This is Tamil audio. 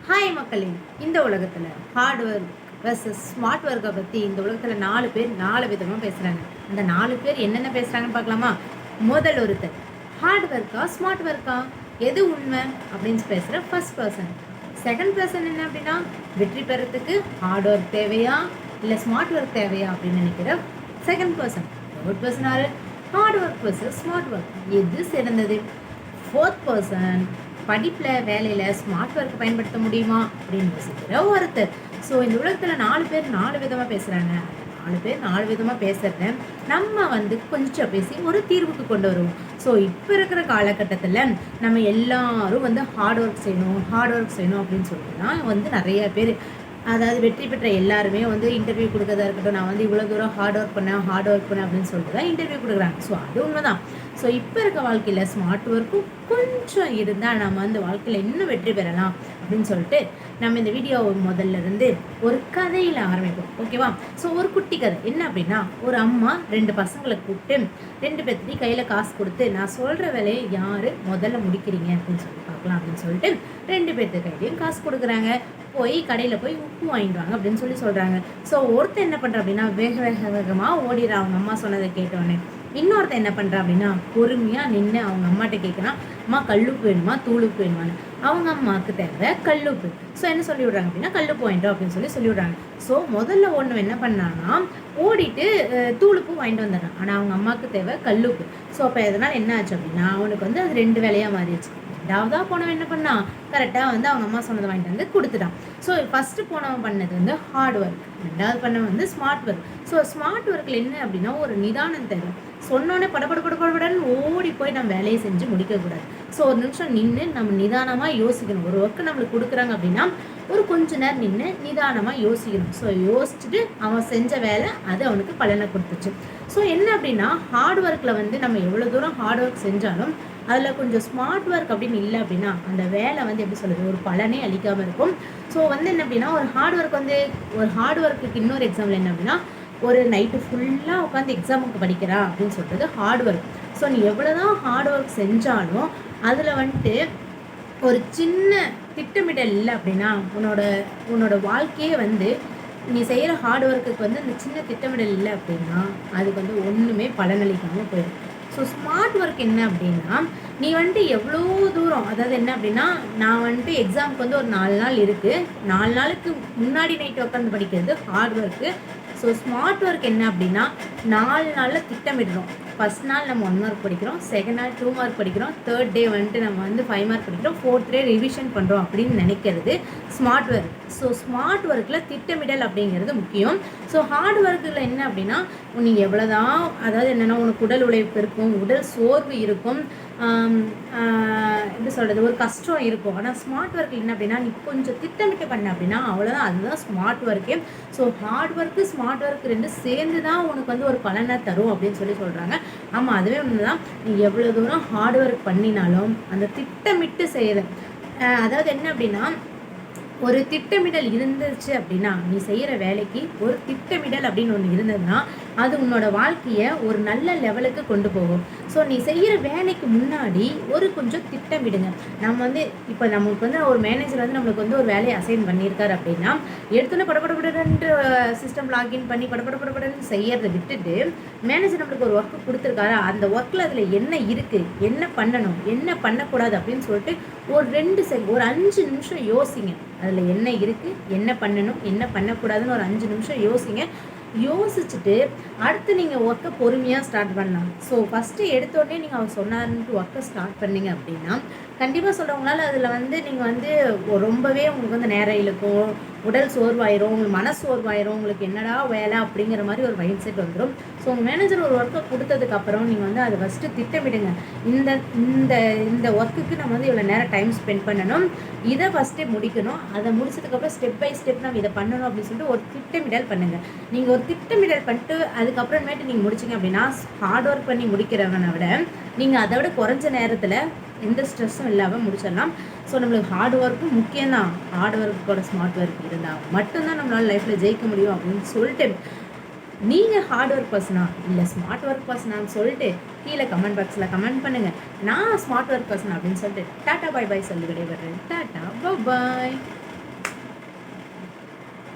ஹாய் மக்களே, இந்த உலகத்தில் ஹார்ட் ஒர்க் வெர்சஸ் ஸ்மார்ட் ஒர்க்கை பற்றி இந்த உலகத்தில் 4 பேர் 4 விதமாக பேசுகிறாங்க. அந்த 4 பேர் என்னென்ன பேசுகிறாங்கன்னு பார்க்கலாமா? முதல் ஒருத்தர் ஹார்ட் ஒர்க்கா ஸ்மார்ட் ஒர்க்கா எது உண்மை அப்படின்னு பேசுகிற ஃபர்ஸ்ட் பர்சன். செகண்ட் பர்சன் என்ன அப்படின்னா, வெற்றி பெறத்துக்கு ஹார்ட் ஒர்க் தேவையா இல்லை ஸ்மார்ட் ஒர்க் தேவையா அப்படின்னு நினைக்கிற செகண்ட் பர்சன். தேர்ட் பர்சன் யாரு? Hard work versus smart work எது சிறந்தது? ஃபோர்த் பர்சன் படிப்பில் வேலையில் ஸ்மார்ட் ஒர்க் பயன்படுத்த முடியுமா அப்படின்னு யோசிக்கிற ஒருத்தர். ஸோ இந்த உலகத்தில் 4 பேர் 4 விதமாக பேசுகிறாங்க. அந்த 4 பேர் 4 விதமாக பேசுகிறத நம்ம கொஞ்சம் பேசி ஒரு தீர்வுக்கு கொண்டு வருவோம். ஸோ இப்போ இருக்கிற காலகட்டத்தில் நம்ம எல்லாரும் ஹார்ட் ஒர்க் செய்யணும் அப்படின்னு சொல்லிட்டு தான் நிறைய பேர், அதாவது வெற்றி பெற்ற எல்லாருமே இன்டர்வியூ கொடுக்கறதா இருக்கட்டும், நான் இவ்வளோ தூரம் ஹார்ட் ஒர்க் பண்ணேன் அப்படின்னு சொல்லிட்டு தான் இன்டர்வியூ கொடுக்குறாங்க. ஸோ அது உண்மை தான். ஸோ இப்போ இருக்க வாழ்க்கையில் ஸ்மார்ட் ஒர்க்கும் கொஞ்சம் இருந்தால் நம்ம வாழ்க்கையில் இன்னும் வெற்றி பெறலாம் அப்படின்னு சொல்லிட்டு நம்ம இந்த வீடியோவை முதல்ல இருந்து ஒரு கதையில் ஆரம்பிப்போம், ஓகேவா? ஸோ ஒரு குட்டி கதை என்ன அப்படின்னா, ஒரு அம்மா 2 பசங்களை கூப்பிட்டு 2 பேர்த்தையும் கையில் காசு கொடுத்து, நான் சொல்கிற வேலையை யார் முதல்ல முடிக்கிறீங்க அப்படின்னு சொல்லி பார்க்கலாம் அப்படின்னு சொல்லிட்டு 2 பேர்த்து கையிலையும் காசு கொடுக்குறாங்க. போய் கடையில் போய் உப்பு வாங்கிட்டு வாங்க அப்படின்னு சொல்கிறாங்க. ஸோ ஒருத்தர் என்ன பண்ணுறா அப்படின்னா, வேகமாக ஓடிடுறா அவங்க அம்மா சொன்னதை கேட்டோடனே. இன்னொருத்தர் என்ன பண்ணுறா அப்படின்னா, பொறுமையாக நின்று அவங்க அம்மாட்ட கேட்குறான், அம்மா கல்லுப்பு வேணுமா தூளுப்பு வேணுமான்னு. அவங்க அம்மாவுக்கு தேவை கல்லுப்பு. ஸோ என்ன சொல்லி விட்றாங்க அப்படின்னா, கல்லுப்பு வாங்கிட்டோம் அப்படின்னு சொல்லி விட்றாங்க. ஸோ முதல்ல ஒன்று என்ன பண்ணான்னா, ஓடிட்டு தூளுப்பு வாங்கிட்டு வந்துடுறான். ஆனால் அவங்க அம்மாவுக்கு தேவை கல்லுப்பு. ஸோ அப்போ எதனால் என்ன ஆச்சு அப்படின்னா, அவனுக்கு அது 2 வேலையாக மாறிடுச்சு. 2ஆவதாக போனவன் என்ன பண்ணான், கரெக்டாக அவங்க அம்மா சொன்னதை வாங்கிட்டு கொடுத்துட்டான். ஸோ ஃபஸ்ட்டு போனவன் பண்ணது ஹார்ட் ஒர்க், 2ஆவது பண்ணவன் ஸ்மார்ட் ஒர்க். ஸோ ஸ்மார்ட் ஒர்க்கில் என்ன அப்படின்னா, ஒரு நிதானம் தேவை. சொன்னோடனே படப்படன்னு ஓடி போய் நம்ம வேலையை செஞ்சு முடிக்கக்கூடாது. ஸோ ஒரு நிமிஷம் நின்று நம்ம நிதானமாக யோசிக்கணும். ஒரு ஒர்க்கு நம்மளுக்கு கொடுக்குறாங்க அப்படின்னா ஒரு கொஞ்ச நேரம் நின்று நிதானமாக யோசிக்கணும். ஸோ யோசிச்சுட்டு அவன் செஞ்ச வேலை அது அவனுக்கு பலனை கொடுத்துச்சு. ஸோ என்ன அப்படின்னா, ஹார்ட் ஒர்க்கில் நம்ம எவ்வளோ தூரம் ஹார்ட் ஒர்க் செஞ்சாலும் அதில் கொஞ்சம் ஸ்மார்ட் ஒர்க் அப்படின்னு இல்லை அப்படின்னா அந்த வேலை எப்படி சொல்கிறது, ஒரு பலனே அளிக்காமல் இருக்கும். ஸோ என்ன அப்படின்னா, ஒரு ஹார்ட் ஒர்க்குக்கு இன்னொரு எக்ஸாம்பிள் என்ன அப்படின்னா, ஒரு நைட்டு ஃபுல்லாக உட்காந்து எக்ஸாமுக்கு படிக்கிறா அப்படின்னு சொல்கிறது ஹார்ட் ஒர்க். ஸோ நீ எவ்வளோ தான் ஹார்ட் ஒர்க் செஞ்சாலும் அதில் ஒரு சின்ன திட்டமிடல் இல்லை அப்படின்னா உன்னோட வாழ்க்கையே நீ செய்கிற ஹார்ட் ஒர்க்குக்கு அந்த சின்ன திட்டமிடல் இல்லை அப்படின்னா அதுக்கு ஒன்றுமே பலனளிக்காமல் போயிடும். ஸோ ஸ்மார்ட் ஒர்க் என்ன அப்படின்னா, நீ எவ்வளோ தூரம், அதாவது என்ன அப்படின்னா, நான் எக்ஸாமுக்கு ஒரு 4 நாள் இருக்குது, 4 நாளுக்கு முன்னாடி நைட்டு உட்காந்து படிக்கிறது hard work. So smart work என்ன அப்படின்னா, 4 நாளில் திட்டமிடுறோம். ஃபஸ்ட் நாள் நம்ம 1 மார்க் படிக்கிறோம், செகண்ட் நாள் 2 மார்க் படிக்கிறோம், தேர்ட் டே நம்ம 5 மார்க் படிக்கிறோம், ஃபோர்த் டே ரிவிஷன் பண்ணுறோம் அப்படின்னு நினைக்கிறது ஸ்மார்ட் ஒர்க். ஸோ ஸ்மார்ட் ஒர்க்கில் திட்டமிடல் அப்படிங்கிறது முக்கியம். ஸோ ஹார்ட் ஒர்க்கில் என்ன அப்படின்னா, நீங்கள் எவ்வளோதான், அதாவது என்னென்னா, உனக்கு உடல் உழைப்பு இருக்கும், உடல் சோர்வு இருக்கும், எப்படி சொல்கிறது, ஒரு கஷ்டம் இருக்கும். ஆனால் ஸ்மார்ட் ஒர்க் என்ன அப்படின்னா, நீ கொஞ்சம் திட்டமிட்டு பண்ண அப்படின்னா அவ்வளோதான், அதுதான் ஸ்மார்ட் ஒர்க்கே. So hard work smart work 2 சேர்ந்து தான் உனக்கு ஒரு பலனை தரும் அப்படின்னு சொல்கிறாங்க. ஆமாம், அதுவே ஒன்று தான். நீ எவ்வளோ தூரம் ஹார்ட் ஒர்க் பண்ணினாலும் அந்த திட்டமிட்டு செய்கிற, அதாவது என்ன அப்படின்னா, ஒரு திட்டமிடல் இருந்துச்சு அப்படின்னா, நீ செய்கிற வேலைக்கு ஒரு திட்டமிடல் அப்படின்னு ஒன்று இருந்ததுன்னா அது உன்னோட வாழ்க்கையை ஒரு நல்ல லெவலுக்கு கொண்டு போகும். ஸோ நீ செய்கிற வேலைக்கு முன்னாடி கொஞ்சம் திட்டமிடுங்க. நம்ம இப்போ நமக்கு ஒரு மேனேஜர் நம்மளுக்கு ஒரு வேலையை அசைன் பண்ணியிருக்காரு அப்படின்னா, எடுத்தோன்னே படப்படப்படன்ற சிஸ்டம் லாகின் பண்ணி படப்படப்படன்னு செய்யறதை விட்டுட்டு, மேனேஜர் நம்மளுக்கு ஒரு ஒர்க்கு கொடுத்துருக்காரு, அந்த ஒர்க்கில் அதில் என்ன இருக்குது, என்ன பண்ணணும், என்ன பண்ணக்கூடாது அப்படின்னு சொல்லிட்டு ஒரு 5 நிமிஷம் யோசிங்க. அதில் என்ன இருக்குது, என்ன பண்ணணும், என்ன பண்ணக்கூடாதுன்னு ஒரு 5 நிமிஷம் யோசிங்க. யோசிச்சுட்டு அடுத்து நீங்கள் ஒர்க்கை பொறுமையாக ஸ்டார்ட் பண்ணலாம். ஸோ ஃபஸ்ட்டு எடுத்தோடனே நீங்கள் அவர் சொன்னார்ன்ட்டு ஒர்க்கை ஸ்டார்ட் பண்ணிங்க அப்படின்னா கண்டிப்பாக சொல்கிறவங்களால அதில் நீங்கள் ரொம்பவே உங்களுக்கு நேரம் இழுக்கும், உடல் சோர்வாயிரும், உங்களுக்கு மன சோர்வாயிரும், உங்களுக்கு என்னடா வேலை அப்படிங்கிற மாதிரி ஒரு மைண்ட் செட் வந்துடும். ஸோ உங்கள் மேனேஜர் ஒரு ஒர்க்கை கொடுத்ததுக்கப்புறம் நீங்கள் அதை ஃபஸ்ட்டு திட்டமிடுங்க. இந்த இந்த இந்த ஒர்க்குக்கு நம்ம இவ்வளோ நேரம் டைம் ஸ்பெண்ட் பண்ணணும், இதை ஃபஸ்ட்டே முடிக்கணும், அதை முடிச்சதுக்கப்புறம் ஸ்டெப் பை ஸ்டெப் நம்ம இதை பண்ணணும் அப்படின்னு சொல்லிட்டு ஒரு திட்டமிடல் பண்ணுங்கள். நீங்கள் ஒரு திட்டமிடல் பண்ணிட்டு அதுக்கப்புறமேட்டு நீங்கள் முடிச்சிங்க அப்படின்னா, ஹார்ட் ஒர்க் பண்ணி முடிக்கிறவனை விட நீங்கள் அதை விட குறைஞ்ச நேரத்தில் எந்த ஸ்ட்ரெஸ்ஸும் இல்லாமல் முடிச்சிடலாம். ஸோ நம்மளுக்கு ஹார்ட் ஒர்க்கும் முக்கியம்தான். ஹார்ட் ஒர்க்கோட ஸ்மார்ட் ஒர்க் இருந்தால் மட்டும்தான் நம்மளால் லைஃப்பில் ஜெயிக்க முடியும் அப்படின்னு சொல்லிட்டு, நீங்கள் ஹார்ட் ஒர்க் பர்சனா இல்லை ஸ்மார்ட் ஒர்க் பர்சனான்னு சொல்லிட்டு கீழே கமெண்ட் பாக்ஸில் கமெண்ட் பண்ணுங்கள். நான் ஸ்மார்ட் ஒர்க் பர்சன் அப்படின்னு சொல்லிட்டு டாட்டா பாய் பாய் சொல்லி விடைபெறேன். டாட்டா பாய்.